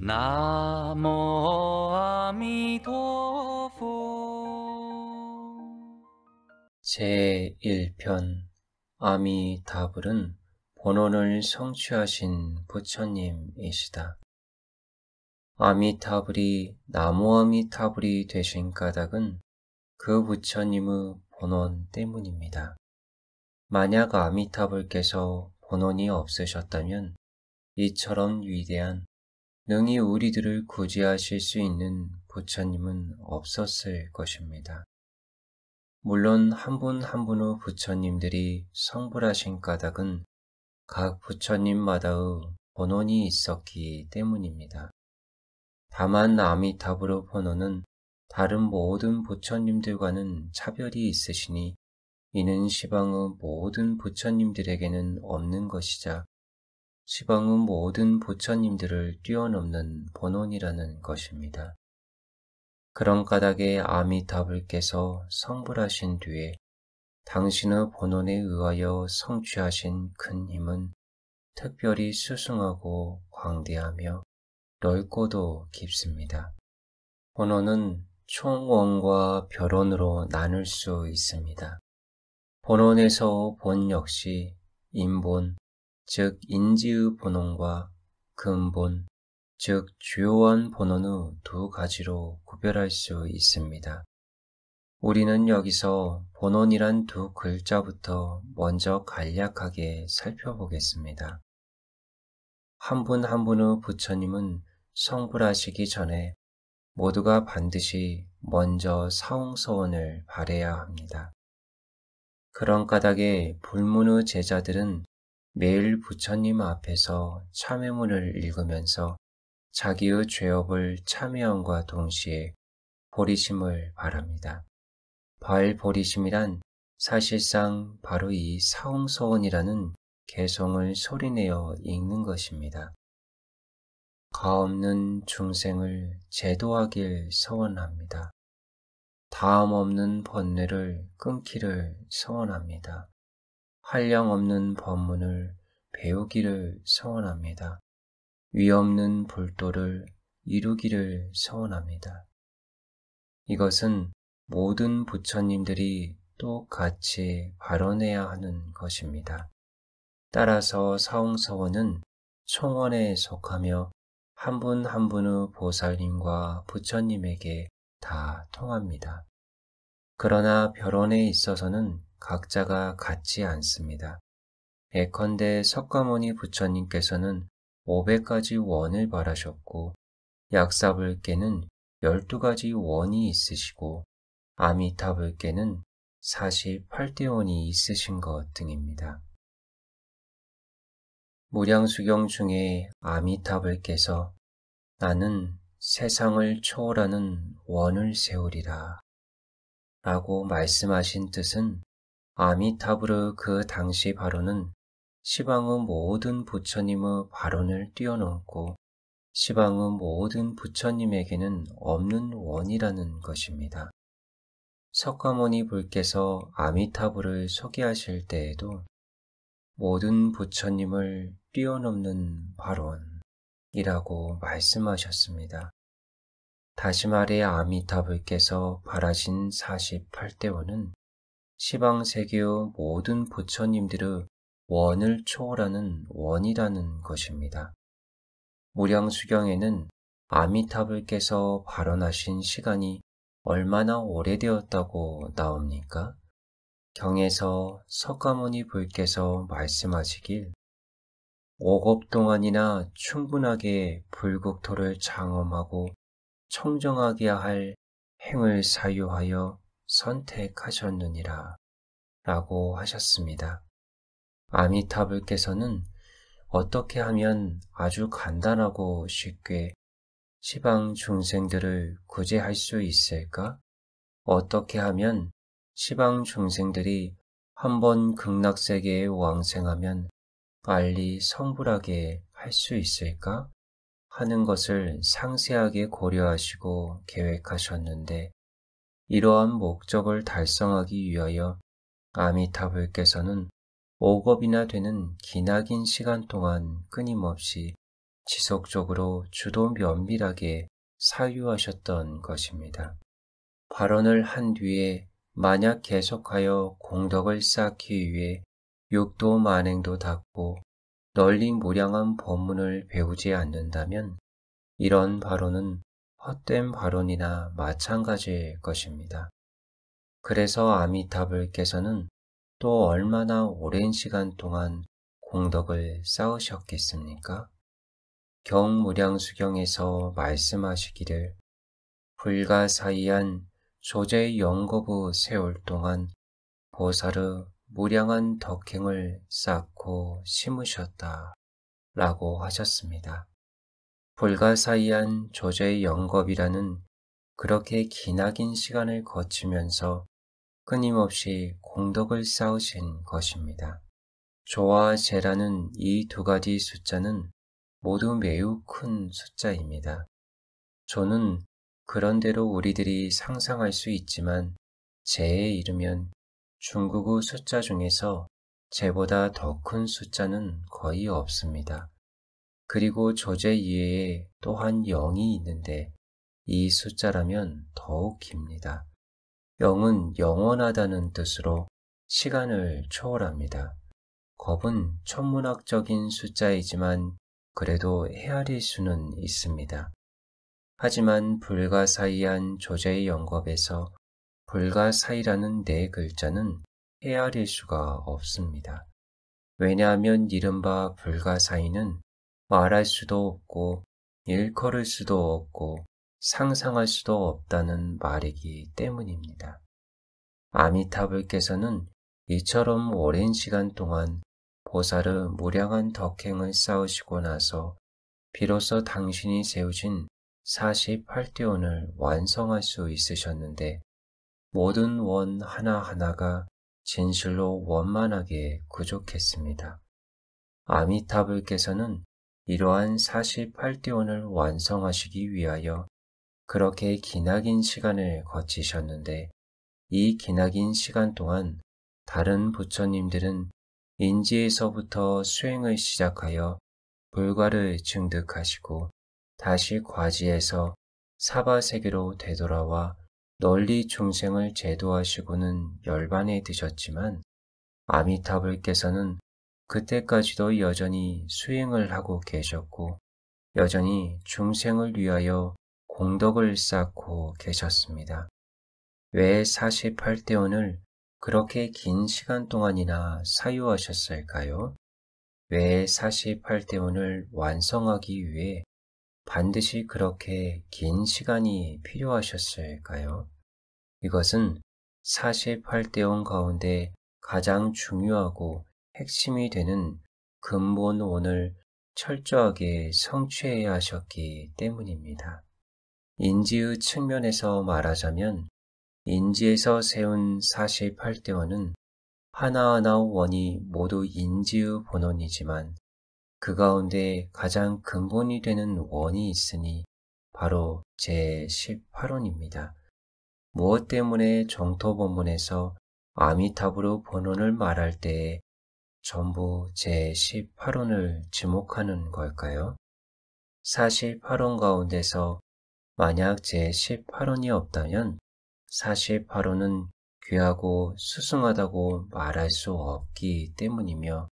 南無阿弥陀佛。 제1편 아미타불은 본원을 성취하신 부처님이시다. 아미타불이 나무아미타불이 되신 까닭은 그 부처님의 본원 때문입니다. 만약 아미타불께서 본원이 없으셨다면 이처럼 위대한 능히 우리들을 구제하실 수 있는 부처님은 없었을 것입니다. 물론 한 분 한 분의 부처님들이 성불하신 까닭은 각 부처님마다의 본원이 있었기 때문입니다. 다만 아미타불의 본원은 다른 모든 부처님들과는 차별이 있으시니 이는 시방의 모든 부처님들에게는 없는 것이자 시방의 모든 부처님들을 뛰어넘는 본원이라는 것입니다. 그런 까닭에 아미타불께서 성불하신 뒤에 당신의 본원에 의하여 성취하신 큰 힘은 특별히 수승하고 광대하며 넓고도 깊습니다. 본원은 총원과 별원으로 나눌 수 있습니다. 본원에서 본 역시 인본, 즉 인지의 본원과 근본, 즉 주요한 본원의 두 가지로 구별할 수 있습니다. 우리는 여기서 본원이란 두 글자부터 먼저 간략하게 살펴보겠습니다. 한 분 한 분의 부처님은 성불하시기 전에 모두가 반드시 먼저 사홍서원을 바래야 합니다. 그런 까닭에 불문의 제자들은 매일 부처님 앞에서 참회문을 읽으면서 자기의 죄업을 참회함과 동시에 보리심을 바랍니다. 발보리심이란 사실상 바로 이 사홍서원이라는 개성을 소리내어 읽는 것입니다. 가없는 중생을 제도하길 서원합니다. 다음 없는 번뇌를 끊기를 서원합니다. 한량 없는 법문을 배우기를 서원합니다. 위 없는 불도를 이루기를 서원합니다. 이것은 모든 부처님들이 똑같이 발언해야 하는 것입니다. 따라서 사홍서원은 총원에 속하며 한 분 한 분의 보살님과 부처님에게 다 통합니다. 그러나 별원에 있어서는 각자가 같지 않습니다. 예컨대 석가모니 부처님께서는 500가지 원을 바라셨고 약사불께는 12가지 원이 있으시고 아미타불께는 48대 원이 있으신 것 등입니다. 무량수경 중에 아미타불께서 나는 세상을 초월하는 원을 세우리라 라고 말씀하신 뜻은 아미타불의 그 당시 발언은 시방의 모든 부처님의 발언을 뛰어넘고 시방의 모든 부처님에게는 없는 원이라는 것입니다. 석가모니 불께서 아미타불을 소개하실 때에도 모든 부처님을 뛰어넘는 발언이라고 말씀하셨습니다. 다시 말해 아미타불께서 바라신 48대 원은 시방세계의 모든 부처님들의 원을 초월하는 원이라는 것입니다. 무량수경에는 아미타불께서 발언하신 시간이 얼마나 오래되었다고 나옵니까? 경에서 석가모니 불께서 말씀하시길 5겁 동안이나 충분하게 불국토를 장엄하고 청정하게 할 행을 사유하여 선택하셨느니라 라고 하셨습니다. 아미타불께서는 어떻게 하면 아주 간단하고 쉽게 시방 중생들을 구제할 수 있을까? 어떻게 하면 시방 중생들이 한번 극락세계에 왕생하면 빨리 성불하게 할 수 있을까? 하는 것을 상세하게 고려하시고 계획하셨는데 이러한 목적을 달성하기 위하여 아미타불께서는 5겁이나 되는 기나긴 시간 동안 끊임없이 지속적으로 주도 면밀하게 사유하셨던 것입니다. 발언을 한 뒤에 만약 계속하여 공덕을 쌓기 위해 육도 만행도 닦고 널리 무량한 법문을 배우지 않는다면 이런 발언은 헛된 발언이나 마찬가지일 것입니다. 그래서 아미타불께서는 또 얼마나 오랜 시간 동안 공덕을 쌓으셨겠습니까? 경무량수경에서 말씀하시기를 불가사의한 조제 영거부 세월 동안 보살의 무량한 덕행을 쌓고 심으셨다 라고 하셨습니다. 불가사의한 조제 영겁이라는 그렇게 기나긴 시간을 거치면서 끊임없이 공덕을 쌓으신 것입니다. 조와 제라는 이 두 가지 숫자는 모두 매우 큰 숫자입니다. 조는 그런대로 우리들이 상상할 수 있지만 제에 이르면 중국의 숫자 중에서 제보다 더 큰 숫자는 거의 없습니다. 그리고 조제 이외에 또한 0이 있는데 이 숫자라면 더욱 깁니다. 0은 영원하다는 뜻으로 시간을 초월합니다. 겁은 천문학적인 숫자이지만 그래도 헤아릴 수는 있습니다. 하지만 불가사의한 조제의 영겁에서 불가사의라는 네 글자는 헤아릴 수가 없습니다. 왜냐하면 이른바 불가사의는 말할 수도 없고 일컬을 수도 없고 상상할 수도 없다는 말이기 때문입니다. 아미타불께서는 이처럼 오랜 시간 동안 보살의 무량한 덕행을 쌓으시고 나서 비로소 당신이 세우신 48대원을 완성할 수 있으셨는데 모든 원 하나하나가 진실로 원만하게 부족했습니다. 아미타불께서는 이러한 48대원을 완성하시기 위하여 그렇게 기나긴 시간을 거치셨는데 이 기나긴 시간 동안 다른 부처님들은 인지에서부터 수행을 시작하여 불과를 증득하시고 다시 과지에서 사바세계로 되돌아와 널리 중생을 제도하시고는 열반에 드셨지만 아미타불께서는 그때까지도 여전히 수행을 하고 계셨고 여전히 중생을 위하여 공덕을 쌓고 계셨습니다. 왜 48대원을 그렇게 긴 시간 동안이나 사유하셨을까요? 왜 48대원을 완성하기 위해 반드시 그렇게 긴 시간이 필요하셨을까요? 이것은 48대원 가운데 가장 중요하고 핵심이 되는 근본원을 철저하게 성취해야 하셨기 때문입니다. 인지의 측면에서 말하자면 인지에서 세운 48대원은 하나하나 원이 모두 인지의 본원이지만 그 가운데 가장 근본이 되는 원이 있으니 바로 제18원입니다. 무엇 때문에 정토본문에서 아미타불의 본원을 말할 때에 전부 제18원을 지목하는 걸까요? 48원 가운데서 만약 제18원이 없다면 48원은 귀하고 수승하다고 말할 수 없기 때문이며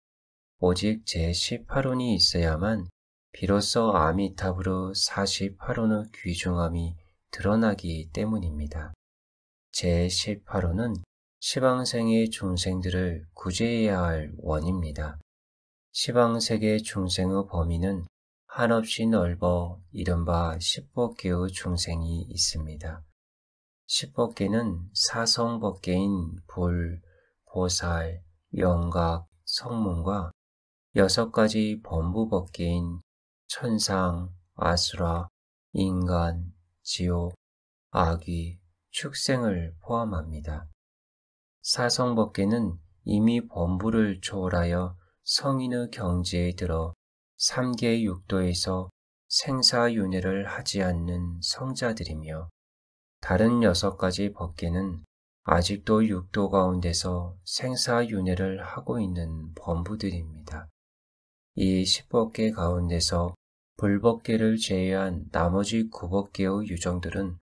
오직 제18원이 있어야만 비로소 아미타불의 48원의 귀중함이 드러나기 때문입니다. 제18원은 시방생의 중생들을 구제해야 할 원입니다. 시방세계 중생의 범위는 한없이 넓어 이른바 10법계의 중생이 있습니다. 10법계는 사성법계인 불, 보살, 영각, 성문과 6가지 범부법계인 천상, 아수라, 인간, 지옥, 악귀, 축생을 포함합니다. 사성법계는 이미 범부를 초월하여 성인의 경지에 들어 3계 육도에서 생사윤회를 하지 않는 성자들이며 다른 6가지 법계는 아직도 육도 가운데서 생사윤회를 하고 있는 범부들입니다. 이 10법계 가운데서 불법계를 제외한 나머지 9법계의 유정들은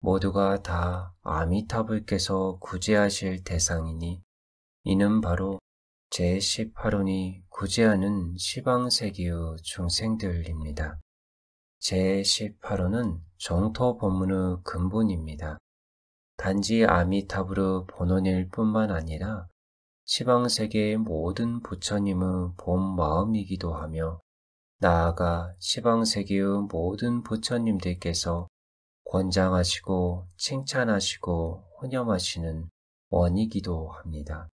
모두가 다 아미타불께서 구제하실 대상이니 이는 바로 제18혼이 구제하는 시방세계의 중생들입니다. 제18혼은 정토 법문의 근본입니다. 단지 아미타불의 본원일 뿐만 아니라 시방세계의 모든 부처님의 본 마음이기도 하며 나아가 시방세계의 모든 부처님들께서 권장하시고 칭찬하시고 혼념하시는 원이기도 합니다.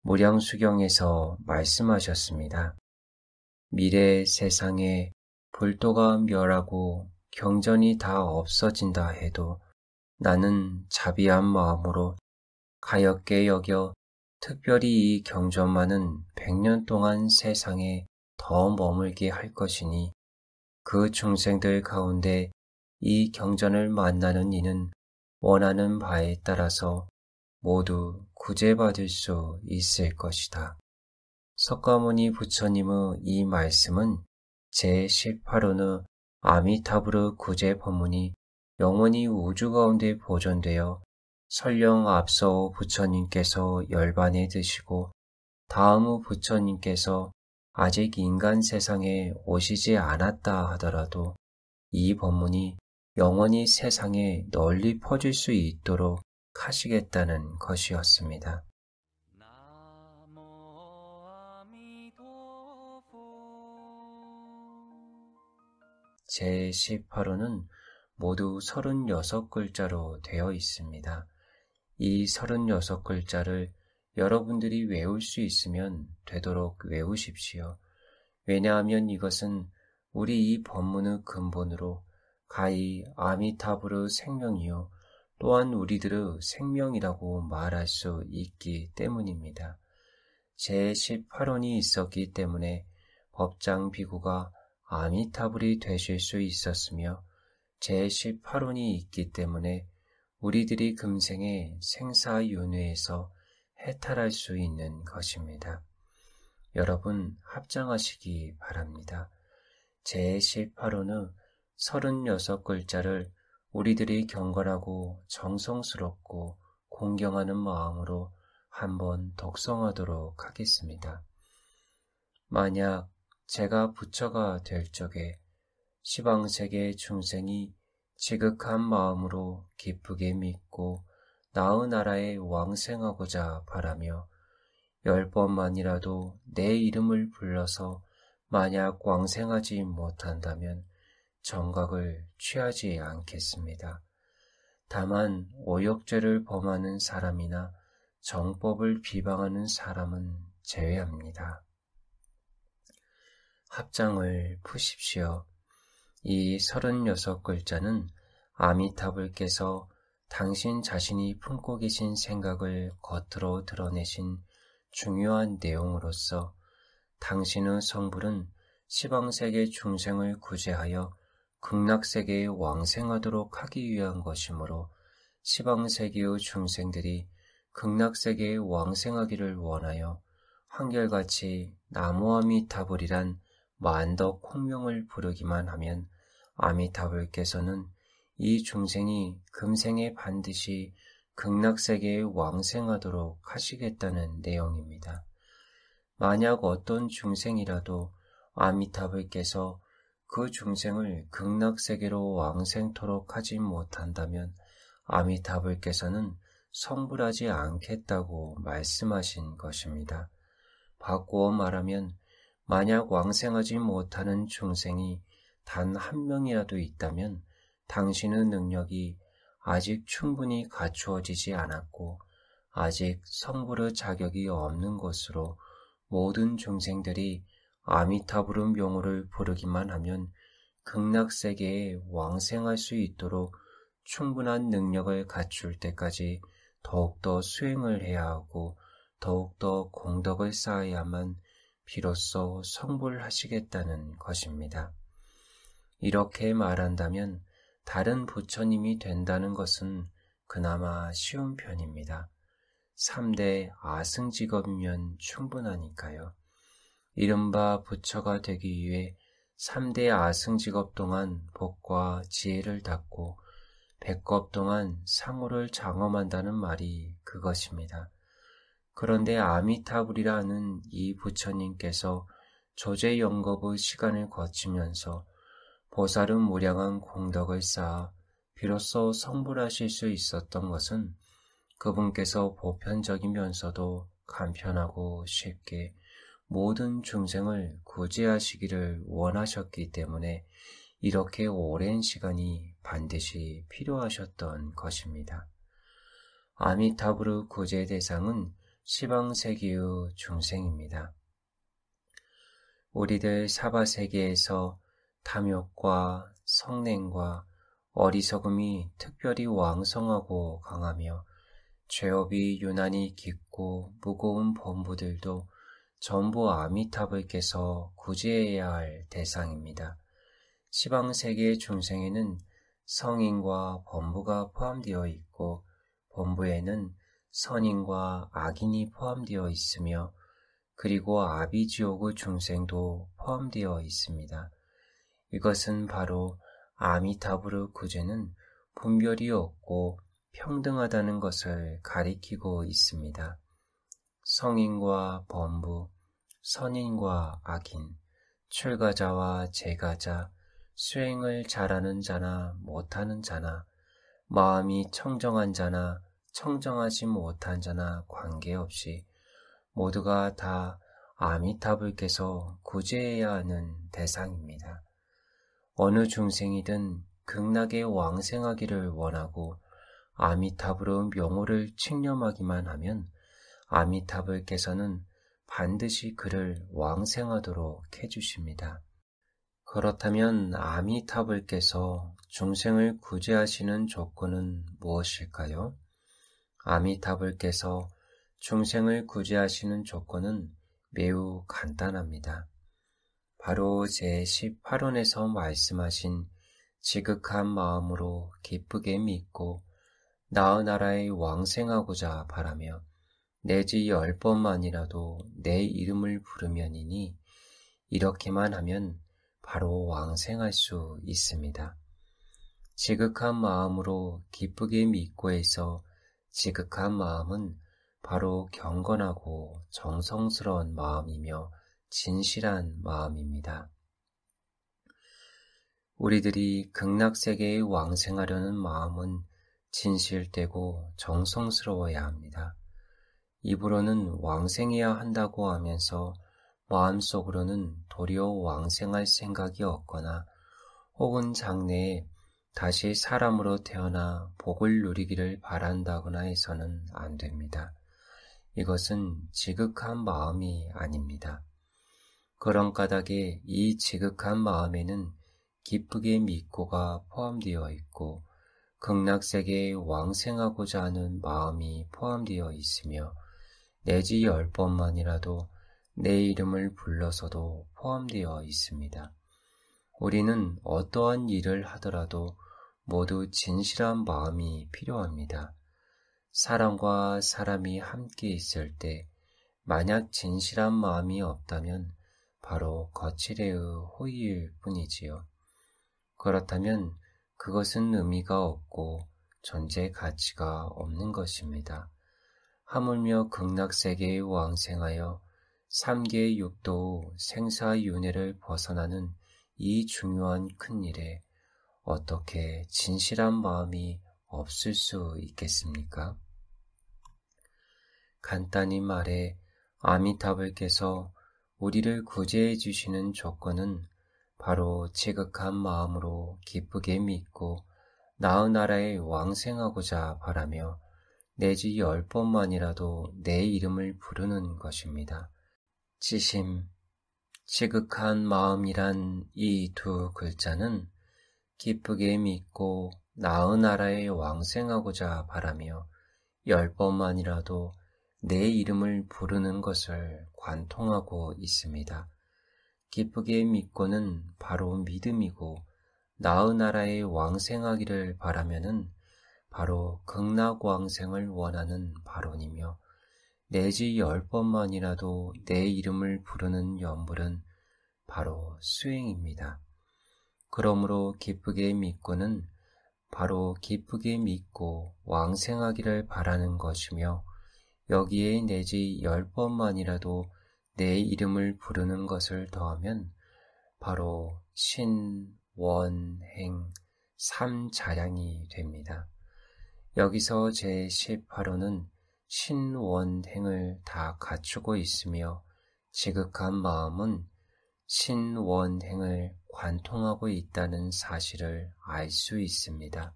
무량수경에서 말씀하셨습니다. 미래 세상에 불도가 멸하고 경전이 다 없어진다 해도 나는 자비한 마음으로 가엾게 여겨 특별히 이 경전만은 100년 동안 세상에 더 머물게 할 것이니 그 중생들 가운데 이 경전을 만나는 이는 원하는 바에 따라서 모두 구제받을 수 있을 것이다. 석가모니 부처님의 이 말씀은 제18호의 아미타불의 구제 법문이 영원히 우주 가운데 보존되어 설령 앞서 부처님께서 열반에 드시고 다음의 부처님께서 아직 인간 세상에 오시지 않았다 하더라도 이 법문이 영원히 세상에 널리 퍼질 수 있도록 하시겠다는 것이었습니다. 제18호는 모두 36글자로 되어 있습니다. 이 36글자를 여러분들이 외울 수 있으면 되도록 외우십시오. 왜냐하면 이것은 우리 이 법문의 근본으로 가히 아미타불의 생명이요 또한 우리들의 생명이라고 말할 수 있기 때문입니다. 제18혼이 있었기 때문에 법장 비구가 아미타불이 되실 수 있었으며 제18혼이 있기 때문에 우리들이 금생에 생사윤회에서 해탈할 수 있는 것입니다. 여러분 합장하시기 바랍니다. 제18호는 36글자를 우리들이 경건하고 정성스럽고 공경하는 마음으로 한번 독성하도록 하겠습니다. 만약 제가 부처가 될 적에 시방세계 중생이 지극한 마음으로 기쁘게 믿고 나의 나라에 왕생하고자 바라며 10번만이라도 내 이름을 불러서 만약 왕생하지 못한다면 정각을 취하지 않겠습니다. 다만 오역죄를 범하는 사람이나 정법을 비방하는 사람은 제외합니다. 합장을 푸십시오. 이 36글자는 아미타불께서 당신 자신이 품고 계신 생각을 겉으로 드러내신 중요한 내용으로서 당신의 성불은 시방세계 중생을 구제하여 극락세계에 왕생하도록 하기 위한 것이므로 시방세계의 중생들이 극락세계에 왕생하기를 원하여 한결같이 나무아미타불이란 만덕 홍명을 부르기만 하면 아미타불께서는 이 중생이 금생에 반드시 극락세계에 왕생하도록 하시겠다는 내용입니다. 만약 어떤 중생이라도 아미타불께서 그 중생을 극락세계로 왕생토록 하지 못한다면 아미타불께서는 성불하지 않겠다고 말씀하신 것입니다. 바꾸어 말하면 만약 왕생하지 못하는 중생이 단 한 명이라도 있다면 당신의 능력이 아직 충분히 갖추어지지 않았고 아직 성불의 자격이 없는 것으로 모든 중생들이 아미타불의 명호를 부르기만 하면 극락세계에 왕생할 수 있도록 충분한 능력을 갖출 때까지 더욱더 수행을 해야 하고 더욱더 공덕을 쌓아야만 비로소 성불하시겠다는 것입니다. 이렇게 말한다면 다른 부처님이 된다는 것은 그나마 쉬운 편입니다. 3대 아승직업이면 충분하니까요. 이른바 부처가 되기 위해 3대 아승직업 동안 복과 지혜를 닦고 100업 동안 상호를 장엄한다는 말이 그것입니다. 그런데 아미타불이라는 이 부처님께서 조제영겁의 시간을 거치면서 보살은 무량한 공덕을 쌓아 비로소 성불하실 수 있었던 것은 그분께서 보편적이면서도 간편하고 쉽게 모든 중생을 구제하시기를 원하셨기 때문에 이렇게 오랜 시간이 반드시 필요하셨던 것입니다. 아미타불의 구제 대상은 시방세계의 중생입니다. 우리들 사바세계에서 탐욕과 성냉과 어리석음이 특별히 왕성하고 강하며 죄업이 유난히 깊고 무거운 범부들도 전부 아미타불께서 구제해야 할 대상입니다. 시방세계의 중생에는 성인과 범부가 포함되어 있고 범부에는 선인과 악인이 포함되어 있으며 그리고 아비지옥의 중생도 포함되어 있습니다. 이것은 바로 아미타불의 구제는 분별이 없고 평등하다는 것을 가리키고 있습니다. 성인과 범부, 선인과 악인, 출가자와 재가자, 수행을 잘하는 자나 못하는 자나, 마음이 청정한 자나 청정하지 못한 자나 관계없이 모두가 다 아미타불께서 구제해야 하는 대상입니다. 어느 중생이든 극락에 왕생하기를 원하고 아미타불의 명호를 칭념하기만 하면 아미타불께서는 반드시 그를 왕생하도록 해주십니다. 그렇다면 아미타불께서 중생을 구제하시는 조건은 무엇일까요? 아미타불께서 중생을 구제하시는 조건은 매우 간단합니다. 바로 제18원에서 말씀하신 지극한 마음으로 기쁘게 믿고 나의 나라에 왕생하고자 바라며 내지 10번만이라도 내 이름을 부르면이니 이렇게만 하면 바로 왕생할 수 있습니다. 지극한 마음으로 기쁘게 믿고에서 지극한 마음은 바로 경건하고 정성스러운 마음이며 진실한 마음입니다. 우리들이 극락세계에 왕생하려는 마음은 진실되고 정성스러워야 합니다. 입으로는 왕생해야 한다고 하면서 마음속으로는 도리어 왕생할 생각이 없거나 혹은 장래에 다시 사람으로 태어나 복을 누리기를 바란다거나 해서는 안 됩니다. 이것은 지극한 마음이 아닙니다. 그런 까닭에 이 지극한 마음에는 기쁘게 믿고가 포함되어 있고 극락세계에 왕생하고자 하는 마음이 포함되어 있으며 내지 10번만이라도 내 이름을 불러서도 포함되어 있습니다. 우리는 어떠한 일을 하더라도 모두 진실한 마음이 필요합니다. 사람과 사람이 함께 있을 때 만약 진실한 마음이 없다면 바로 거칠의 호의일 뿐이지요. 그렇다면 그것은 의미가 없고 존재 가치가 없는 것입니다. 하물며 극락세계에 왕생하여 3계의 육도 생사윤회를 벗어나는 이 중요한 큰 일에 어떻게 진실한 마음이 없을 수 있겠습니까? 간단히 말해 아미타불께서 우리를 구제해 주시는 조건은 바로 지극한 마음으로 기쁘게 믿고 나의 나라에 왕생하고자 바라며 내지 10번만이라도 내 이름을 부르는 것입니다. 지심, 지극한 마음이란 이 두 글자는 기쁘게 믿고 나의 나라에 왕생하고자 바라며 10번만이라도 내 이름을 부르는 것을 관통하고 있습니다. 기쁘게 믿고는 바로 믿음이고 나의 나라에 왕생하기를 바라면은 바로 극락왕생을 원하는 발언이며 내지 10번만이라도 내 이름을 부르는 염불은 바로 수행입니다. 그러므로 기쁘게 믿고는 바로 기쁘게 믿고 왕생하기를 바라는 것이며 여기에 내지 10번만이라도 내 이름을 부르는 것을 더하면 바로 신, 원, 행, 삼자량이 됩니다. 여기서 제18호는 신, 원, 행을 다 갖추고 있으며 지극한 마음은 신, 원, 행을 관통하고 있다는 사실을 알 수 있습니다.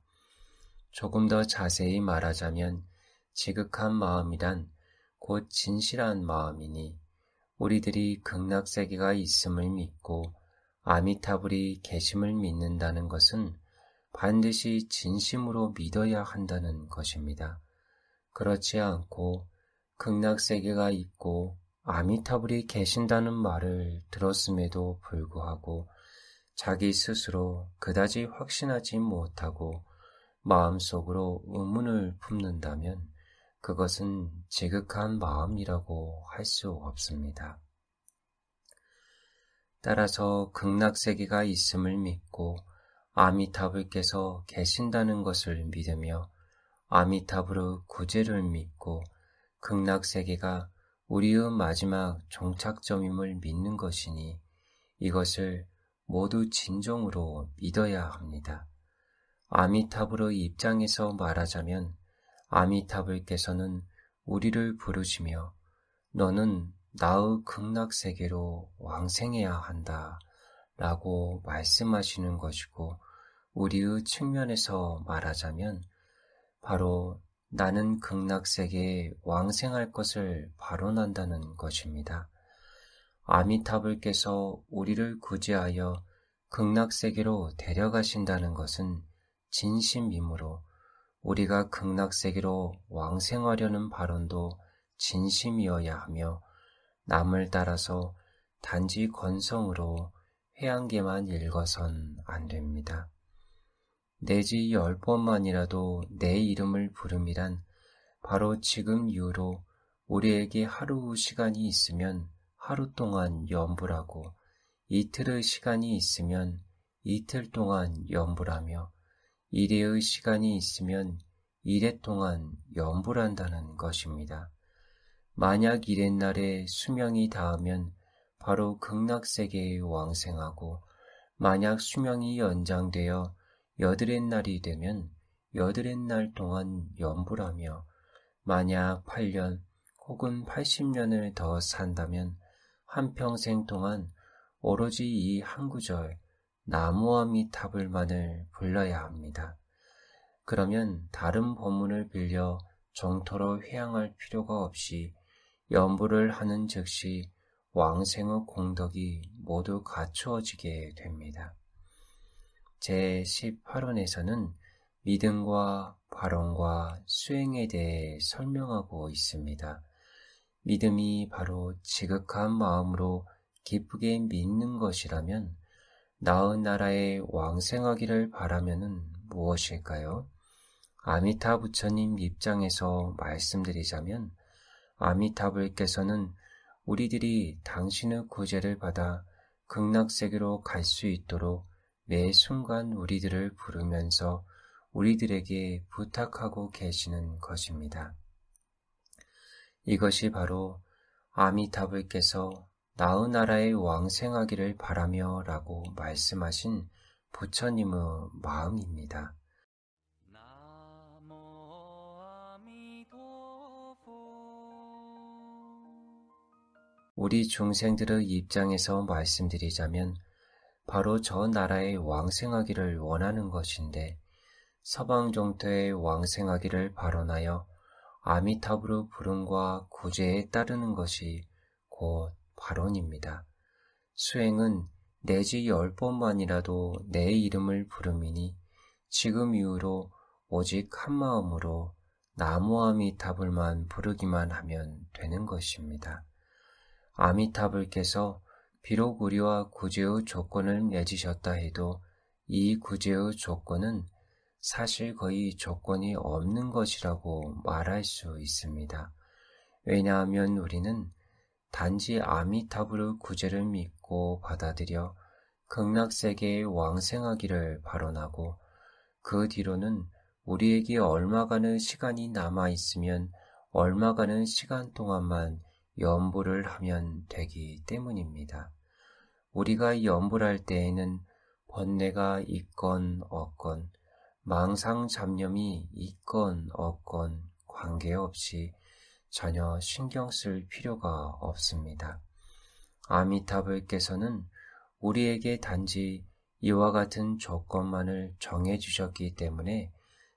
조금 더 자세히 말하자면 지극한 마음이란 곧 진실한 마음이니 우리들이 극락세계가 있음을 믿고 아미타불이 계심을 믿는다는 것은 반드시 진심으로 믿어야 한다는 것입니다. 그렇지 않고 극락세계가 있고 아미타불이 계신다는 말을 들었음에도 불구하고 자기 스스로 그다지 확신하지 못하고 마음속으로 의문을 품는다면 그것은 지극한 마음이라고 할 수 없습니다. 따라서 극락세계가 있음을 믿고 아미타불께서 계신다는 것을 믿으며 아미타불의 구제를 믿고 극락세계가 우리의 마지막 종착점임을 믿는 것이니 이것을 모두 진정으로 믿어야 합니다. 아미타불의 입장에서 말하자면 아미타불께서는 우리를 부르시며 너는 나의 극락세계로 왕생해야 한다 라고 말씀하시는 것이고 우리의 측면에서 말하자면 바로 나는 극락세계에 왕생할 것을 발언한다는 것입니다. 아미타불께서 우리를 구제하여 극락세계로 데려가신다는 것은 진심이므로 우리가 극락세계로 왕생하려는 발언도 진심이어야 하며 남을 따라서 단지 건성으로 회한계만 읽어선 안 됩니다. 내지 10번만이라도 내 이름을 부름이란 바로 지금 이후로 우리에게 하루 시간이 있으면 하루 동안 염불하고 이틀의 시간이 있으면 이틀 동안 염불하며 일회의 시간이 있으면 일회 동안 염불한다는 것입니다. 만약 일회날에 수명이 닿으면 바로 극락세계에 왕생하고 만약 수명이 연장되어 여드렛날이 되면 여드렛날 동안 염불하며 만약 8년 혹은 80년을 더 산다면 한평생 동안 오로지 이 한 구절 나무아미타불만을 불러야 합니다. 그러면 다른 법문을 빌려 정토로 회양할 필요가 없이 염불을 하는 즉시 왕생의 공덕이 모두 갖추어지게 됩니다. 제18원에서는 믿음과 발언과 수행에 대해 설명하고 있습니다. 믿음이 바로 지극한 마음으로 기쁘게 믿는 것이라면 나의 나라에 왕생하기를 바라면은 무엇일까요? 아미타 부처님 입장에서 말씀드리자면 아미타불께서는 우리들이 당신의 구제를 받아 극락세계로 갈 수 있도록 매 순간 우리들을 부르면서 우리들에게 부탁하고 계시는 것입니다. 이것이 바로 아미타불께서 나의 나라에 왕생하기를 바라며 라고 말씀하신 부처님의 마음입니다. 우리 중생들의 입장에서 말씀드리자면 바로 저 나라에 왕생하기를 원하는 것인데 서방 종토에 왕생하기를 발언하여 아미타불의 부름과 구제에 따르는 것이 곧 발언입니다. 수행은 내지 10번만이라도 내 이름을 부름이니 지금 이후로 오직 한 마음으로 나무아미타불만 부르기만 하면 되는 것입니다. 아미타불께서 비록 우리와 구제의 조건을 맺으셨다 해도 이 구제의 조건은 사실 거의 조건이 없는 것이라고 말할 수 있습니다. 왜냐하면 우리는 단지 아미타불의 구제를 믿고 받아들여 극락세계에 왕생하기를 발언하고 그 뒤로는 우리에게 얼마간의 시간이 남아있으면 얼마간의 시간 동안만 염불을 하면 되기 때문입니다. 우리가 염불할 때에는 번뇌가 있건 없건 망상 잡념이 있건 없건 관계없이 전혀 신경 쓸 필요가 없습니다. 아미타불께서는 우리에게 단지 이와 같은 조건만을 정해주셨기 때문에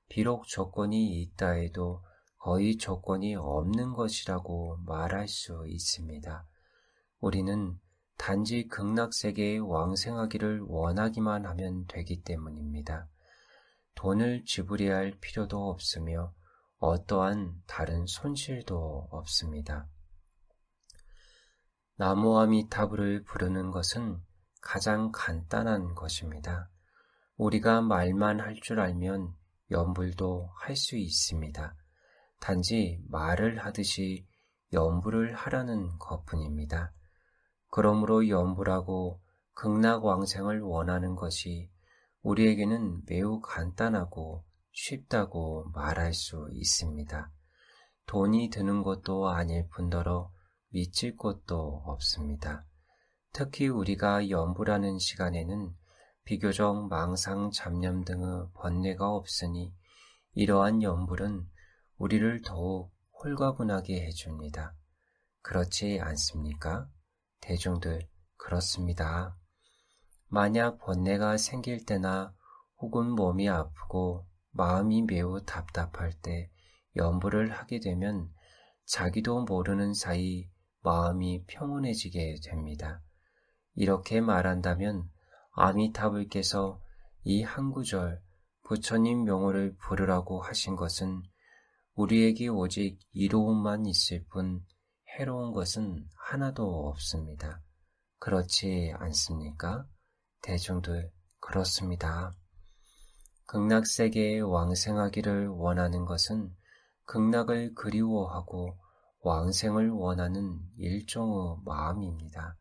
비록 조건이 있다 해도 거의 조건이 없는 것이라고 말할 수 있습니다. 우리는 단지 극락세계에 왕생하기를 원하기만 하면 되기 때문입니다. 돈을 지불해야 할 필요도 없으며 어떠한 다른 손실도 없습니다. 나무아미타불을 부르는 것은 가장 간단한 것입니다. 우리가 말만 할 줄 알면 염불도 할 수 있습니다. 단지 말을 하듯이 염불을 하라는 것뿐입니다. 그러므로 염불하고 극락왕생을 원하는 것이 우리에게는 매우 간단하고 쉽다고 말할 수 있습니다. 돈이 드는 것도 아닐 뿐더러 미칠 것도 없습니다. 특히 우리가 염불하는 시간에는 비교적 망상, 잡념 등의 번뇌가 없으니 이러한 염불은 우리를 더욱 홀가분하게 해줍니다. 그렇지 않습니까? 대중들, 그렇습니다. 만약 번뇌가 생길 때나 혹은 몸이 아프고 마음이 매우 답답할 때 염불을 하게 되면 자기도 모르는 사이 마음이 평온해지게 됩니다. 이렇게 말한다면 아미타불께서 이 한 구절 부처님 명호를 부르라고 하신 것은 우리에게 오직 이로움만 있을 뿐 해로운 것은 하나도 없습니다. 그렇지 않습니까? 대중들, 그렇습니다. 극락세계에 왕생하기를 원하는 것은 극락을 그리워하고 왕생을 원하는 일종의 마음입니다.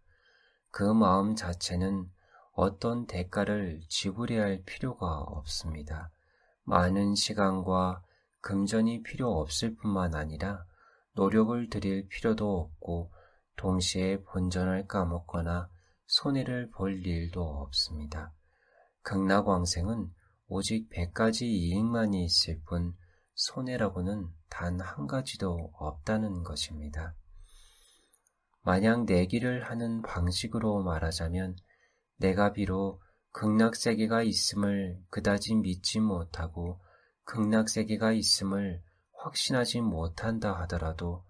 그 마음 자체는 어떤 대가를 지불해야 할 필요가 없습니다. 많은 시간과 금전이 필요 없을 뿐만 아니라 노력을 들일 필요도 없고 동시에 본전을 까먹거나 손해를 볼 일도 없습니다. 극락왕생은 오직 100가지 이익만이 있을 뿐 손해라고는 단 한 가지도 없다는 것입니다. 만약 내기를 하는 방식으로 말하자면 내가 비록 극락세계가 있음을 그다지 믿지 못하고 극락세계가 있음을 확신하지 못한다 하더라도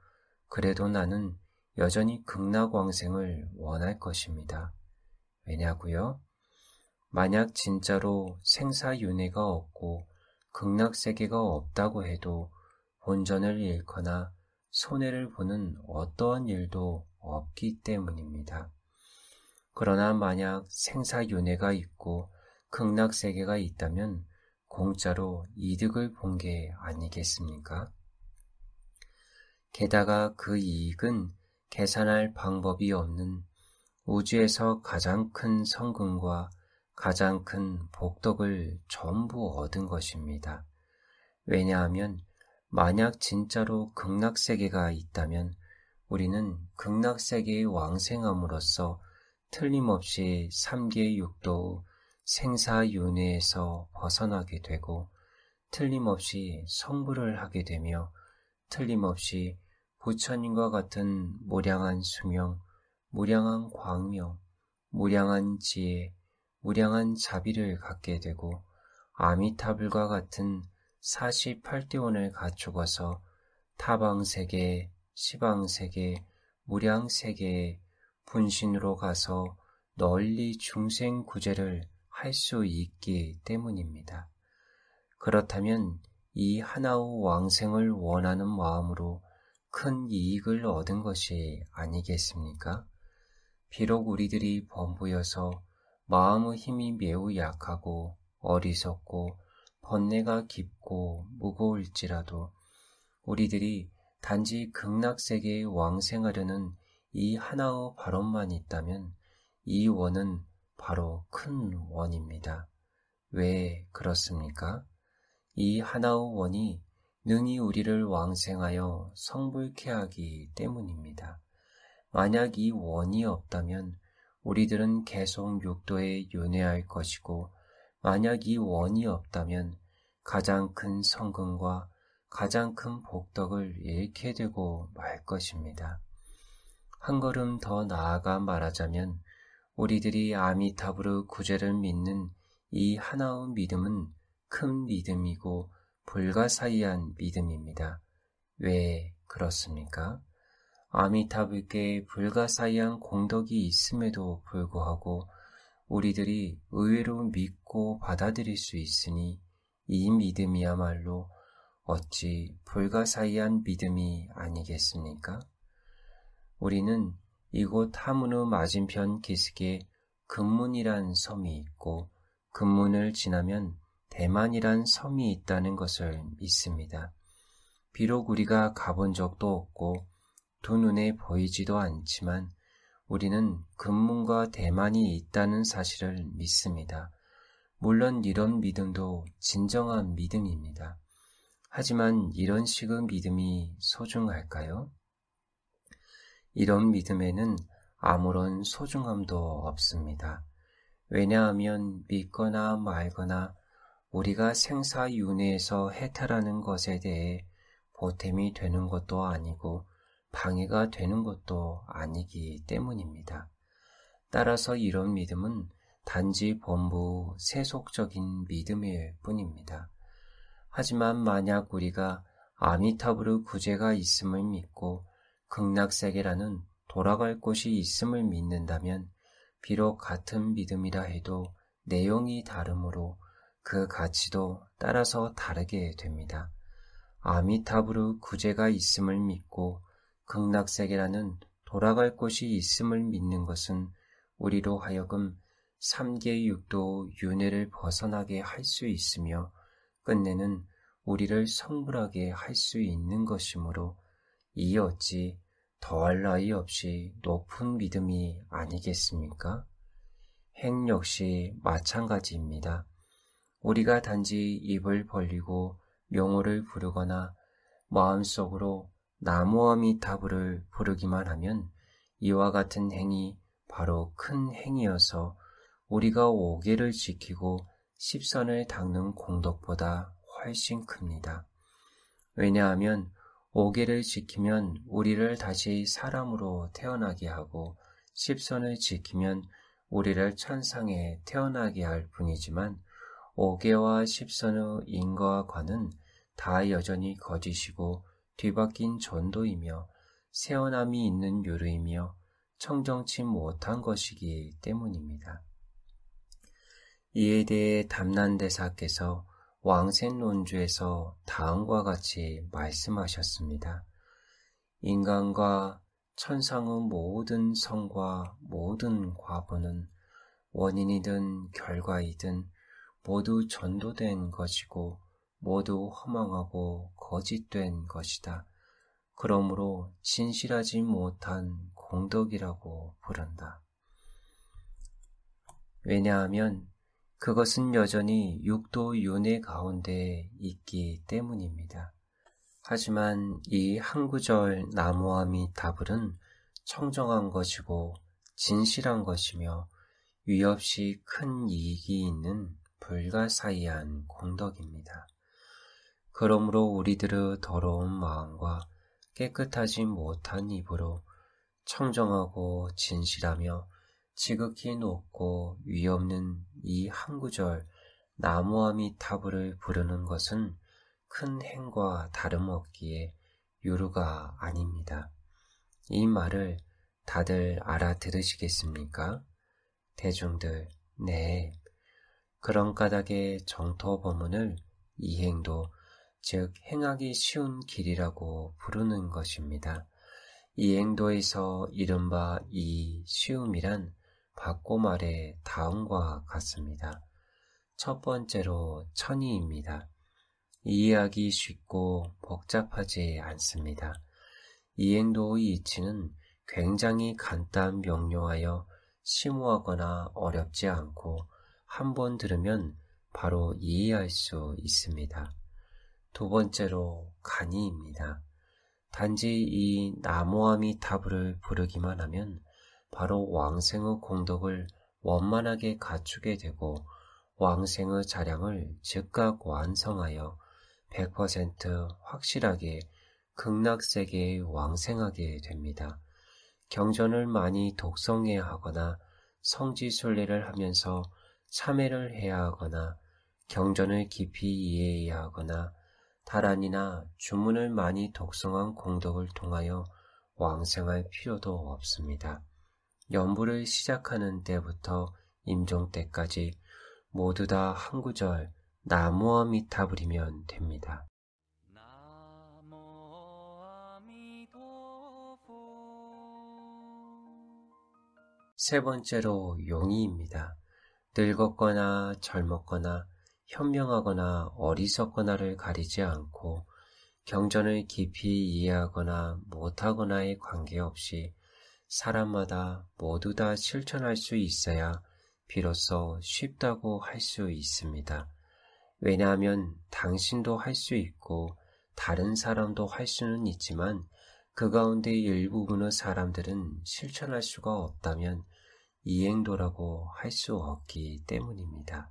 그래도 나는 여전히 극락왕생을 원할 것입니다. 왜냐고요? 만약 진짜로 생사윤회가 없고 극락세계가 없다고 해도 본전을 잃거나 손해를 보는 어떠한 일도 없기 때문입니다. 그러나 만약 생사윤회가 있고 극락세계가 있다면 공짜로 이득을 본 게 아니겠습니까? 게다가 그 이익은 계산할 방법이 없는 우주에서 가장 큰 성금과 가장 큰 복덕을 전부 얻은 것입니다. 왜냐하면 만약 진짜로 극락세계가 있다면 우리는 극락세계의 왕생함으로써 틀림없이 3계 육도의 생사윤회에서 벗어나게 되고 틀림없이 성불을 하게 되며 틀림없이 부처님과 같은 무량한 수명, 무량한 광명, 무량한 지혜, 무량한 자비를 갖게 되고 아미타불과 같은 48대원을 갖추어서 타방세계, 시방세계, 무량세계에 분신으로 가서 널리 중생 구제를 할 수 있기 때문입니다. 그렇다면 이 하나의 왕생을 원하는 마음으로 큰 이익을 얻은 것이 아니겠습니까? 비록 우리들이 범부여서 마음의 힘이 매우 약하고 어리석고 번뇌가 깊고 무거울지라도 우리들이 단지 극락세계에 왕생하려는 이 하나의 발언만 있다면 이 원은 바로 큰 원입니다. 왜 그렇습니까? 이 하나의 원이 능히 우리를 왕생하여 성불케 하기 때문입니다. 만약 이 원이 없다면 우리들은 계속 육도에 윤회할 것이고, 만약 이 원이 없다면 가장 큰 성금과 가장 큰 복덕을 잃게 되고 말 것입니다. 한 걸음 더 나아가 말하자면 우리들이 아미타불의 구제를 믿는 이 하나의 믿음은 큰 믿음이고 불가사의한 믿음입니다. 왜 그렇습니까? 아미타불께 불가사의한 공덕이 있음에도 불구하고 우리들이 의외로 믿고 받아들일 수 있으니 이 믿음이야말로 어찌 불가사의한 믿음이 아니겠습니까? 우리는 이곳 하문의 맞은편 기슭에 금문이란 섬이 있고 금문을 지나면 대만이란 섬이 있다는 것을 믿습니다. 비록 우리가 가본 적도 없고 두 눈에 보이지도 않지만 우리는 금문과 대만이 있다는 사실을 믿습니다. 물론 이런 믿음도 진정한 믿음입니다. 하지만 이런 식의 믿음이 소중할까요? 이런 믿음에는 아무런 소중함도 없습니다. 왜냐하면 믿거나 말거나 우리가 생사윤회에서 해탈하는 것에 대해 보탬이 되는 것도 아니고 방해가 되는 것도 아니기 때문입니다. 따라서 이런 믿음은 단지 범부 세속적인 믿음일 뿐입니다. 하지만 만약 우리가 아미타불의 구제가 있음을 믿고 극락세계라는 돌아갈 곳이 있음을 믿는다면 비록 같은 믿음이라 해도 내용이 다르므로 그 가치도 따라서 다르게 됩니다. 아미타불의 구제가 있음을 믿고 극락세계라는 돌아갈 곳이 있음을 믿는 것은 우리로 하여금 3계 육도 윤회를 벗어나게 할 수 있으며 끝내는 우리를 성불하게 할 수 있는 것이므로 이 어찌 더할 나위 없이 높은 믿음이 아니겠습니까? 행 역시 마찬가지입니다. 우리가 단지 입을 벌리고 명호를 부르거나 마음속으로 나무아미타불을 부르기만 하면 이와 같은 행이 바로 큰 행이어서 우리가 5계를 지키고 10선을 닦는 공덕보다 훨씬 큽니다. 왜냐하면 5계를 지키면 우리를 다시 사람으로 태어나게 하고 10선을 지키면 우리를 천상에 태어나게 할 뿐이지만 5계와 10선의 인과와 관은 다 여전히 거짓이고 뒤바뀐 전도이며 세어남이 있는 유르이며 청정치 못한 것이기 때문입니다. 이에 대해 담난대사께서 왕센론주에서 다음과 같이 말씀하셨습니다. 인간과 천상의 모든 성과 모든 과보는 원인이든 결과이든 모두 전도된 것이고 모두 허망하고 거짓된 것이다. 그러므로 진실하지 못한 공덕이라고 부른다. 왜냐하면 그것은 여전히 육도 윤회 가운데 있기 때문입니다. 하지만 이 한 구절 나무아미타불은 청정한 것이고 진실한 것이며 위없이 큰 이익이 있는 불가사의한 공덕입니다. 그러므로 우리들의 더러운 마음과 깨끗하지 못한 입으로 청정하고 진실하며 지극히 높고 위없는 이 한 구절 나무아미타불을 부르는 것은 큰 행과 다름없기에 유루가 아닙니다. 이 말을 다들 알아들으시겠습니까? 대중들, 네. 그런 까닭에 정토법문을 이행도, 즉 행하기 쉬운 길이라고 부르는 것입니다. 이행도에서 이른바 이 쉬움이란 받고말의 다음과 같습니다. 첫 번째로 천이입니다. 이해하기 쉽고 복잡하지 않습니다. 이행도의 이치는 굉장히 간단 명료하여 심오하거나 어렵지 않고 한 번 들으면 바로 이해할 수 있습니다. 두 번째로 간이입니다. 단지 이 나무아미타불을 부르기만 하면 바로 왕생의 공덕을 원만하게 갖추게 되고 왕생의 자량을 즉각 완성하여 100% 확실하게 극락세계에 왕생하게 됩니다. 경전을 많이 독성해야 하거나 성지순례를 하면서 참회를 해야 하거나 경전을 깊이 이해해야 하거나 달안이나 주문을 많이 독성한 공덕을 통하여 왕생할 필요도 없습니다. 연부를 시작하는 때부터 임종 때까지 모두 다 한 구절 나무아미타불이면 됩니다. 세 번째로 용의입니다. 늙었거나 젊었거나 현명하거나 어리석거나를 가리지 않고 경전을 깊이 이해하거나 못하거나에 관계없이 사람마다 모두 다 실천할 수 있어야 비로소 쉽다고 할 수 있습니다. 왜냐하면 당신도 할 수 있고 다른 사람도 할 수는 있지만 그 가운데 일부분의 사람들은 실천할 수가 없다면 이행도라고 할 수 없기 때문입니다.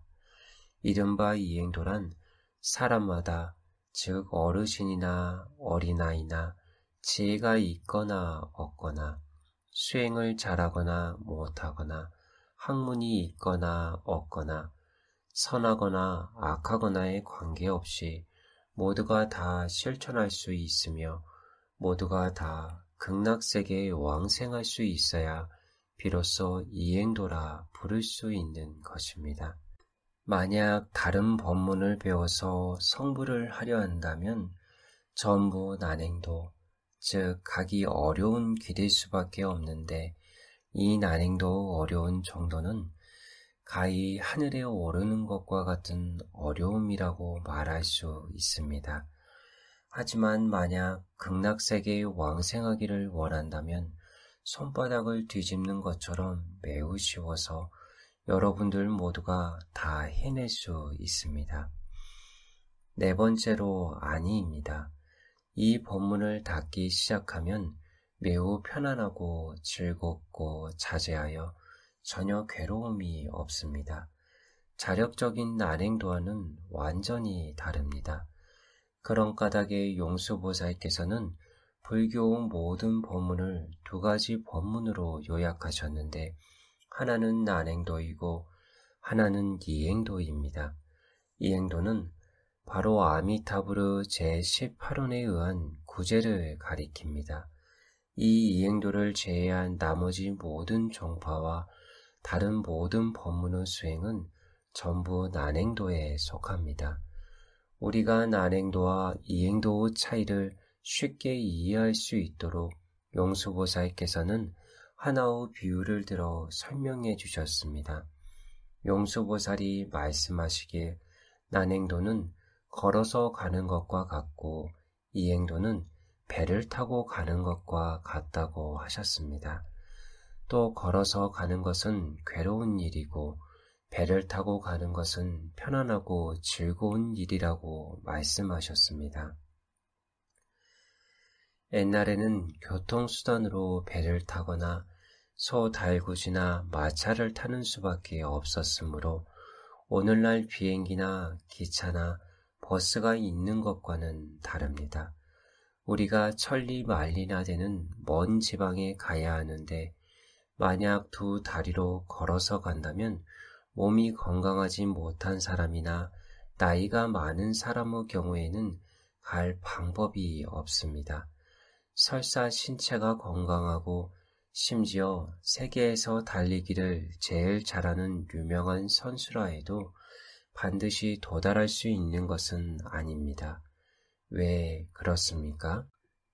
이른바 이행도란 사람마다 즉 어르신이나 어린아이나 지혜가 있거나 없거나 수행을 잘하거나 못하거나 학문이 있거나 없거나 선하거나 악하거나에 관계없이 모두가 다 실천할 수 있으며 모두가 다 극락세계에 왕생할 수 있어야 비로소 이행도라 부를 수 있는 것입니다. 만약 다른 법문을 배워서 성불을 하려 한다면 전부 난행도, 즉 가기 어려운 길일 수밖에 없는데 이 난행도 어려운 정도는 가히 하늘에 오르는 것과 같은 어려움이라고 말할 수 있습니다. 하지만 만약 극락세계에 왕생하기를 원한다면 손바닥을 뒤집는 것처럼 매우 쉬워서 여러분들 모두가 다 해낼 수 있습니다. 네 번째로 아니입니다. 이 법문을 닫기 시작하면 매우 편안하고 즐겁고 자제하여 전혀 괴로움이 없습니다. 자력적인 난행도와는 완전히 다릅니다. 그런 까닭에 용수보살께서는 불교 모든 법문을 두 가지 법문으로 요약하셨는데 하나는 난행도이고 하나는 이행도입니다. 이행도는 바로 아미타불의 제18원에 의한 구제를 가리킵니다. 이 이행도를 제외한 나머지 모든 종파와 다른 모든 법문의 수행은 전부 난행도에 속합니다. 우리가 난행도와 이행도의 차이를 쉽게 이해할 수 있도록 용수보살께서는 하나의 비유를 들어 설명해 주셨습니다. 용수보살이 말씀하시길 난행도는 걸어서 가는 것과 같고 이행도는 배를 타고 가는 것과 같다고 하셨습니다. 또 걸어서 가는 것은 괴로운 일이고 배를 타고 가는 것은 편안하고 즐거운 일이라고 말씀하셨습니다. 옛날에는 교통수단으로 배를 타거나 소달구지나 마차를 타는 수밖에 없었으므로 오늘날 비행기나 기차나 버스가 있는 것과는 다릅니다. 우리가 천리 만리나 되는 먼 지방에 가야 하는데 만약 두 다리로 걸어서 간다면 몸이 건강하지 못한 사람이나 나이가 많은 사람의 경우에는 갈 방법이 없습니다. 설사 신체가 건강하고 심지어 세계에서 달리기를 제일 잘하는 유명한 선수라 해도 반드시 도달할 수 있는 것은 아닙니다. 왜 그렇습니까?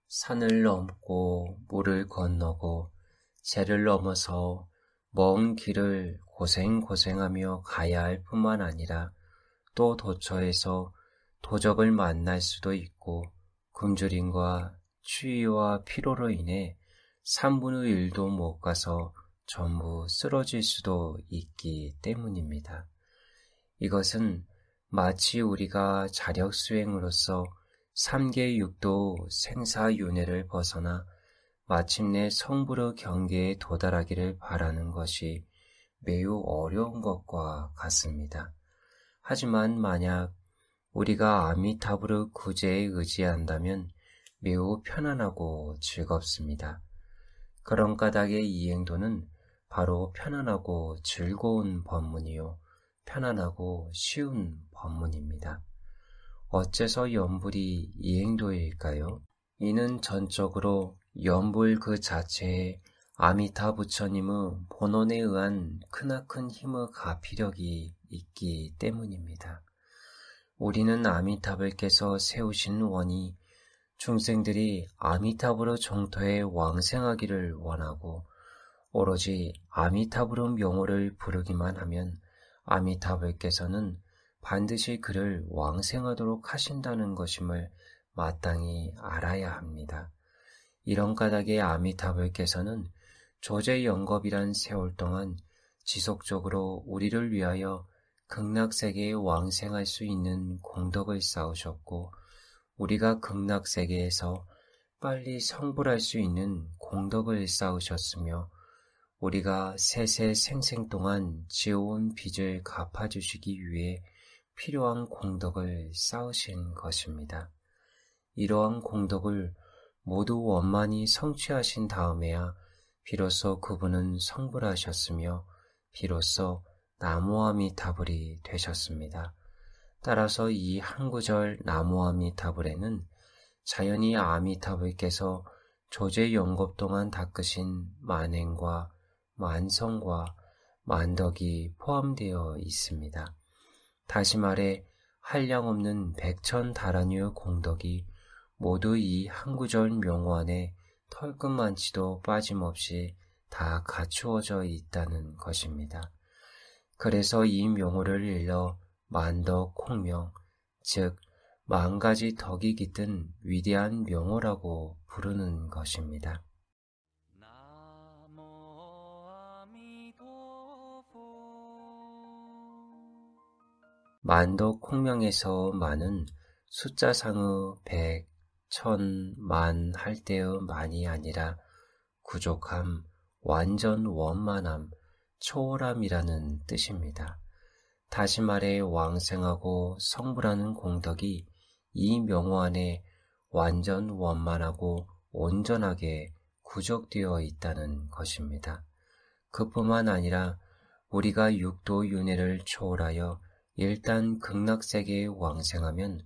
산을 넘고 물을 건너고 재를 넘어서 먼 길을 고생하며 가야 할 뿐만 아니라 또 도처에서 도적을 만날 수도 있고 굶주림과 추위와 피로로 인해 3분의 1도 못 가서 전부 쓰러질 수도 있기 때문입니다. 이것은 마치 우리가 자력수행으로서 3계 6도 생사윤회를 벗어나 마침내 성불의 경계에 도달하기를 바라는 것이 매우 어려운 것과 같습니다. 하지만 만약 우리가 아미타불의 구제에 의지한다면 매우 편안하고 즐겁습니다. 그런 까닭의 이행도는 바로 편안하고 즐거운 법문이요, 편안하고 쉬운 법문입니다. 어째서 연불이 이행도일까요? 이는 전적으로 연불 그 자체에 아미타 부처님의 본원에 의한 크나큰 힘의 가피력이 있기 때문입니다. 우리는 아미타불께서 세우신 원이 중생들이 아미타불의 정토에 왕생하기를 원하고 오로지 아미타불의 명호를 부르기만 하면 아미타불께서는 반드시 그를 왕생하도록 하신다는 것임을 마땅히 알아야 합니다. 이런 까닭에 아미타불께서는 조제영겁이란 세월 동안 지속적으로 우리를 위하여 극락세계에 왕생할 수 있는 공덕을 쌓으셨고 우리가 극락세계에서 빨리 성불할 수 있는 공덕을 쌓으셨으며 우리가 세세 생생 동안 지어온 빚을 갚아주시기 위해 필요한 공덕을 쌓으신 것입니다. 이러한 공덕을 모두 원만히 성취하신 다음에야 비로소 그분은 성불하셨으며 비로소 나무아미타불이 되셨습니다. 따라서 이 한 구절 나무아미타불에는 자연히 아미타불께서 조제영겁 동안 닦으신 만행과 만성과 만덕이 포함되어 있습니다. 다시 말해 한량없는 백천다란유의 공덕이 모두 이 한 구절 명호 안에 털끝만치도 빠짐없이 다 갖추어져 있다는 것입니다. 그래서 이 명호를 일러 만덕 공명, 즉 만가지 덕이 깃든 위대한 명호라고 부르는 것입니다. 만덕 공명에서 만은 숫자상의 100, 1000, 만 할 때의 만이 아니라 구족함, 완전 원만함, 초월함이라는 뜻입니다. 다시 말해 왕생하고 성불하는 공덕이 이 명호 안에 완전 원만하고 온전하게 구족되어 있다는 것입니다. 그뿐만 아니라 우리가 육도 윤회를 초월하여 일단 극락세계에 왕생하면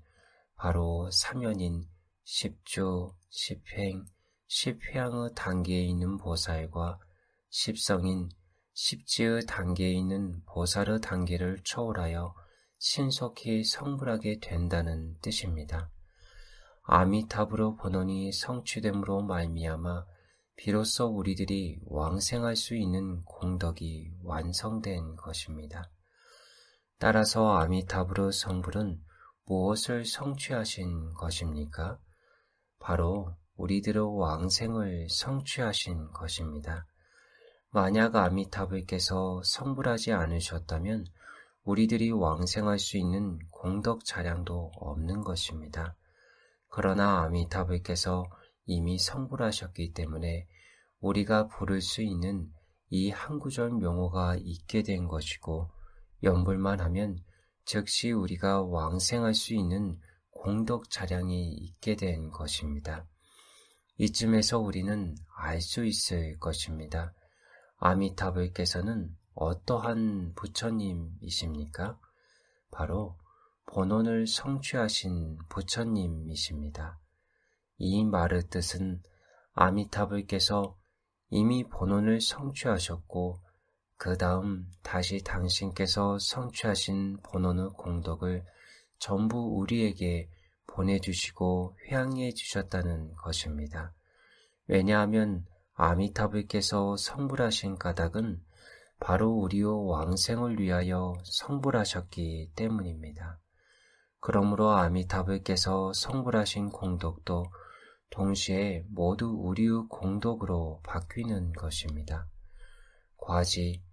바로 사면인 십주, 십행, 십회양의 단계에 있는 보살과 십성인 십지의 단계에 있는 보살의 단계를 초월하여 신속히 성불하게 된다는 뜻입니다. 아미타불의 본원이 성취됨으로 말미암아 비로소 우리들이 왕생할 수 있는 공덕이 완성된 것입니다. 따라서 아미타불의 성불은 무엇을 성취하신 것입니까? 바로 우리들의 왕생을 성취하신 것입니다. 만약 아미타불께서 성불하지 않으셨다면 우리들이 왕생할 수 있는 공덕 자량도 없는 것입니다. 그러나 아미타불께서 이미 성불하셨기 때문에 우리가 부를 수 있는 이 한 구절 명호가 있게 된 것이고 연불만 하면 즉시 우리가 왕생할 수 있는 공덕 자량이 있게 된 것입니다. 이쯤에서 우리는 알 수 있을 것입니다. 아미타불께서는 어떠한 부처님이십니까? 바로 본원을 성취하신 부처님이십니다. 이 말의 뜻은 아미타불께서 이미 본원을 성취하셨고 그 다음 다시 당신께서 성취하신 본원의 공덕을 전부 우리에게 보내주시고 회양해 주셨다는 것입니다. 왜냐하면 아미타불께서 성불하신 까닭은 바로 우리의 왕생을 위하여 성불하셨기 때문입니다. 그러므로 아미타불께서 성불하신 공덕도 동시에 모두 우리의 공덕으로 바뀌는 것입니다. 과지,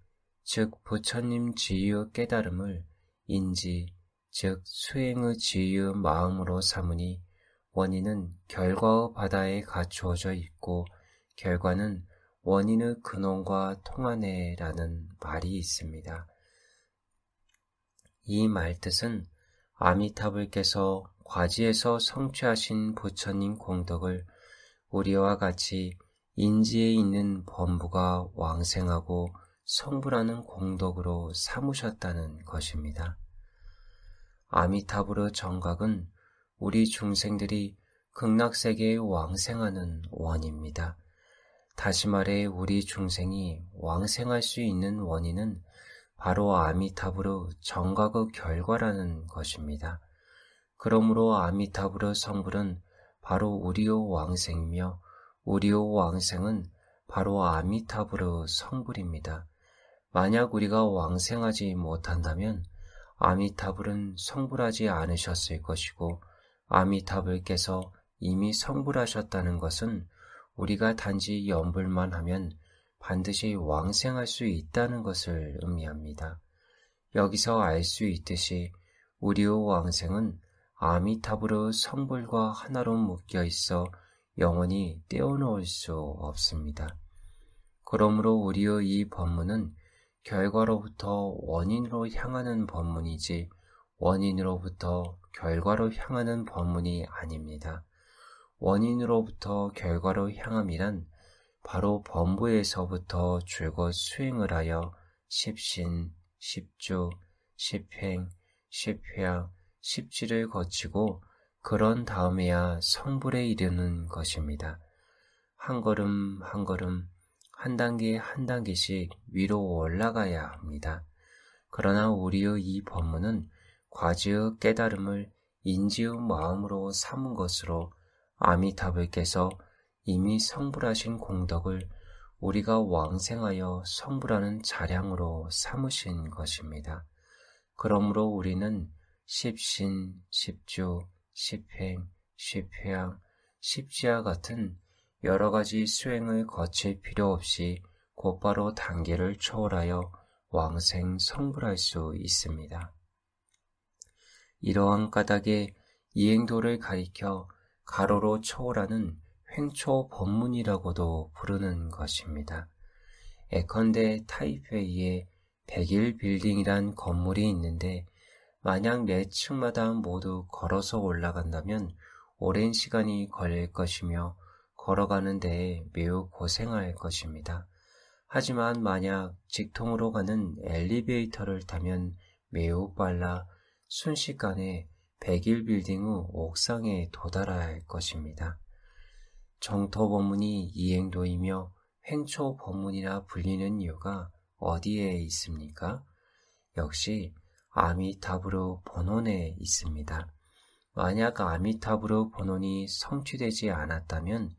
즉 부처님 지위의 깨달음을 인지, 즉 수행의 지위의 마음으로 삼으니 원인은 결과의 바다에 갖추어져 있고 결과는 원인의 근원과 통하네라는 말이 있습니다. 이 말뜻은 아미타불께서 과지에서 성취하신 부처님 공덕을 우리와 같이 인지에 있는 범부가 왕생하고 성불하는 공덕으로 삼으셨다는 것입니다. 아미타불의 정각은 우리 중생들이 극락세계에 왕생하는 원입니다. 다시 말해 우리 중생이 왕생할 수 있는 원인은 바로 아미타불의 정각의 결과라는 것입니다. 그러므로 아미타불의 성불은 바로 우리의 왕생이며 우리의 왕생은 바로 아미타불의 성불입니다. 만약 우리가 왕생하지 못한다면 아미타불은 성불하지 않으셨을 것이고 아미타불께서 이미 성불하셨다는 것은 우리가 단지 염불만 하면 반드시 왕생할 수 있다는 것을 의미합니다. 여기서 알 수 있듯이 우리의 왕생은 아미타불의 성불과 하나로 묶여 있어 영원히 떼어놓을 수 없습니다. 그러므로 우리의 이 법문은 결과로부터 원인으로 향하는 법문이지 원인으로부터 결과로 향하는 법문이 아닙니다. 원인으로부터 결과로 향함이란 바로 범부에서부터 줄곧 수행을 하여 십신, 십주, 십행, 십회학, 십지를 거치고 그런 다음에야 성불에 이르는 것입니다. 한 걸음 한 걸음, 한 단계 한 단계씩 위로 올라가야 합니다. 그러나 우리의 이 법문은 과지의 깨달음을 인지의 마음으로 삼은 것으로 아미타불께서 이미 성불하신 공덕을 우리가 왕생하여 성불하는 자량으로 삼으신 것입니다. 그러므로 우리는 십신, 십주, 십행, 십회학, 십지와 같은 여러 가지 수행을 거칠 필요 없이 곧바로 단계를 초월하여 왕생 성불할 수 있습니다. 이러한 까닭에 이행도를 가리켜 가로로 초월하는 횡초 법문이라고도 부르는 것입니다. 예컨대 타이페이에 100일 빌딩이란 건물이 있는데 만약 매 층마다 모두 걸어서 올라간다면 오랜 시간이 걸릴 것이며 걸어가는 데에 매우 고생할 것입니다. 하지만 만약 직통으로 가는 엘리베이터를 타면 매우 빨라 순식간에 100일 빌딩의 옥상에 도달할 것입니다. 정토 법문이 이행도이며 횡초 법문이라 불리는 이유가 어디에 있습니까? 역시 아미타불의 본원에 있습니다. 만약 아미타불의 본원이 성취되지 않았다면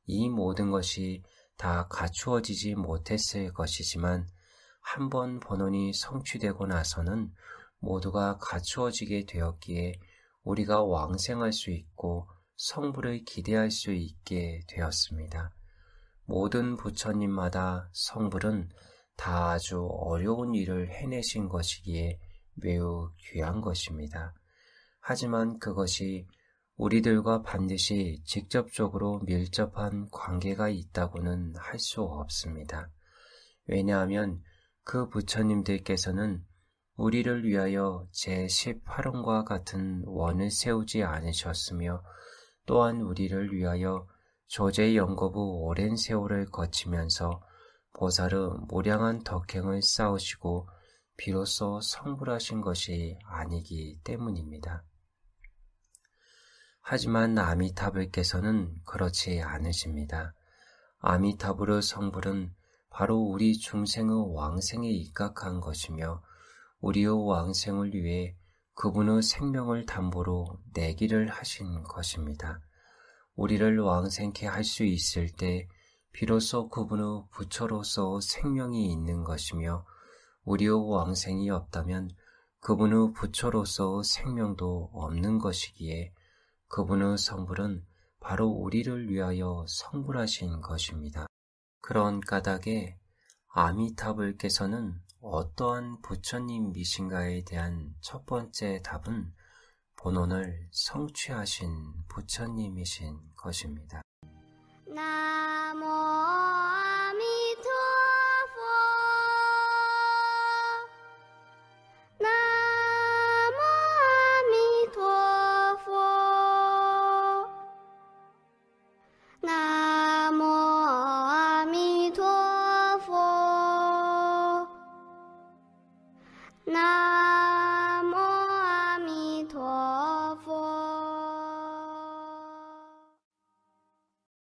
이 모든 것이 다 갖추어지지 못했을 것이지만 한번 본원이 성취되고 나서는 모두가 갖추어지게 되었기에 우리가 왕생할 수 있고 성불을 기대할 수 있게 되었습니다. 모든 부처님마다 성불은 다 아주 어려운 일을 해내신 것이기에 매우 귀한 것입니다. 하지만 그것이 우리들과 반드시 직접적으로 밀접한 관계가 있다고는 할 수 없습니다. 왜냐하면 그 부처님들께서는 우리를 위하여 제18원과 같은 원을 세우지 않으셨으며 또한 우리를 위하여 조제연거부 오랜 세월을 거치면서 보살의 무량한 덕행을 쌓으시고 비로소 성불하신 것이 아니기 때문입니다. 하지만 아미타불께서는 그렇지 않으십니다. 아미타불의 성불은 바로 우리 중생의 왕생에 입각한 것이며 우리의 왕생을 위해 그분의 생명을 담보로 내기를 하신 것입니다. 우리를 왕생케 할 수 있을 때 비로소 그분의 부처로서 생명이 있는 것이며 우리의 왕생이 없다면 그분의 부처로서 생명도 없는 것이기에 그분의 성불은 바로 우리를 위하여 성불하신 것입니다. 그런 까닭에 아미타불께서는 어떠한 부처님이신가에 대한 첫 번째 답은 본원을 성취하신 부처님이신 것입니다. 나모 아미타불 나모 아미타불 나모 아미타불 나모